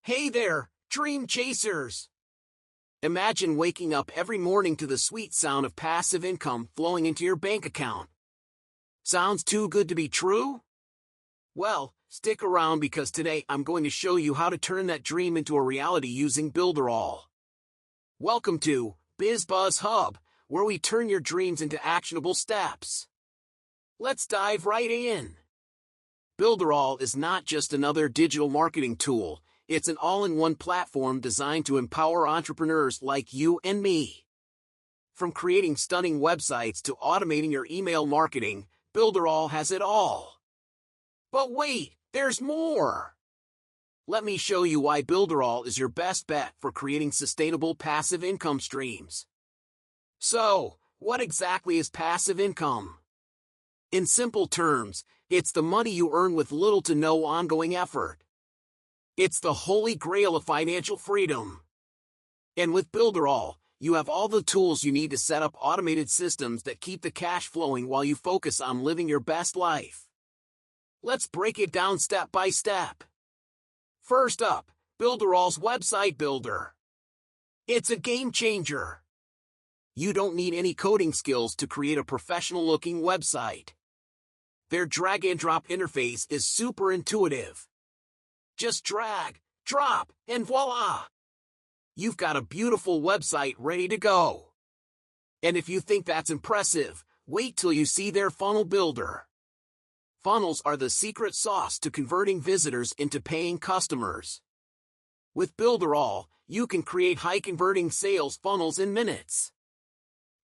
Hey there, dream chasers! Imagine waking up every morning to the sweet sound of passive income flowing into your bank account. Sounds too good to be true? Well, stick around because today I'm going to show you how to turn that dream into a reality using Builderall. Welcome to BizZ Hub, where we turn your dreams into actionable steps. Let's dive right in. Builderall is not just another digital marketing tool. It's an all-in-one platform designed to empower entrepreneurs like you and me. From creating stunning websites to automating your email marketing, Builderall has it all. But wait, there's more! Let me show you why Builderall is your best bet for creating sustainable passive income streams. So, what exactly is passive income? In simple terms, it's the money you earn with little to no ongoing effort. It's the holy grail of financial freedom. And with Builderall, you have all the tools you need to set up automated systems that keep the cash flowing while you focus on living your best life. Let's break it down step by step. First up, Builderall's website builder. It's a game changer. You don't need any coding skills to create a professional-looking website. Their drag-and-drop interface is super intuitive. Just drag, drop, and voila! You've got a beautiful website ready to go. And if you think that's impressive, wait till you see their funnel builder. Funnels are the secret sauce to converting visitors into paying customers. With Builderall, you can create high-converting sales funnels in minutes.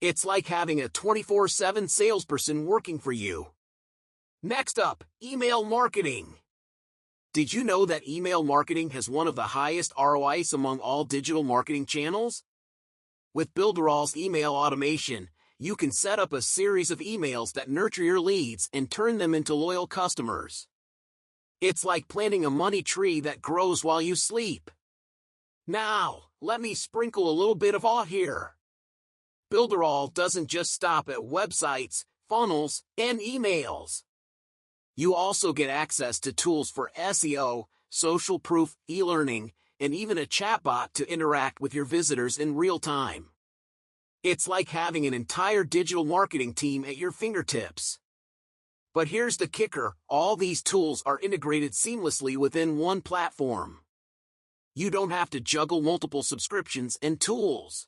It's like having a 24/7 salesperson working for you. Next up, email marketing. Did you know that email marketing has one of the highest ROIs among all digital marketing channels? With Builderall's email automation, you can set up a series of emails that nurture your leads and turn them into loyal customers. It's like planting a money tree that grows while you sleep. Now, let me sprinkle a little bit of awe here. Builderall doesn't just stop at websites, funnels, and emails. You also get access to tools for SEO, social proof, e-learning, and even a chatbot to interact with your visitors in real time. It's like having an entire digital marketing team at your fingertips. But here's the kicker, all these tools are integrated seamlessly within one platform. You don't have to juggle multiple subscriptions and tools.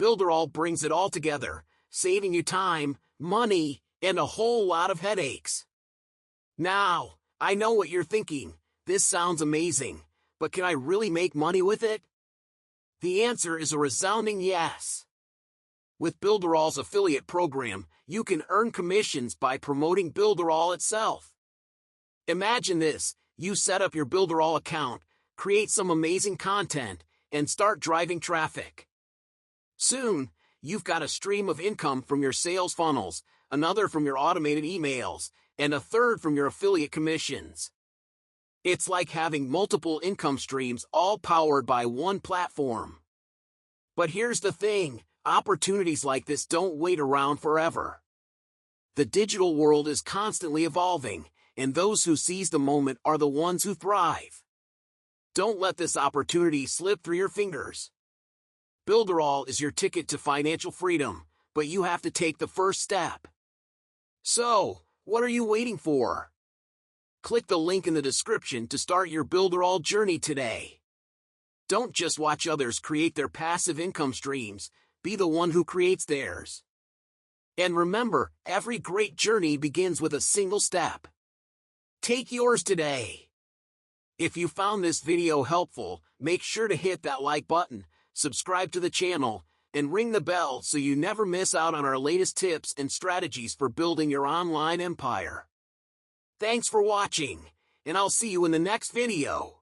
Builderall brings it all together, saving you time, money, and a whole lot of headaches. Now, I know what you're thinking, this sounds amazing, but can I really make money with it? The answer is a resounding yes. With Builderall's affiliate program, you can earn commissions by promoting Builderall itself. Imagine this, you set up your Builderall account, create some amazing content, and start driving traffic. Soon, you've got a stream of income from your sales funnels, another from your automated emails, and a third from your affiliate commissions. It's like having multiple income streams all powered by one platform. But here's the thing, opportunities like this don't wait around forever. The digital world is constantly evolving, and those who seize the moment are the ones who thrive. Don't let this opportunity slip through your fingers. Builderall is your ticket to financial freedom, but you have to take the first step. So, what are you waiting for? Click the link in the description to start your Builderall journey today. Don't just watch others create their passive income streams, be the one who creates theirs. And remember, every great journey begins with a single step. Take yours today. If you found this video helpful, make sure to hit that like button, subscribe to the channel, and ring the bell so you never miss out on our latest tips and strategies for building your online empire. Thanks for watching, and I'll see you in the next video.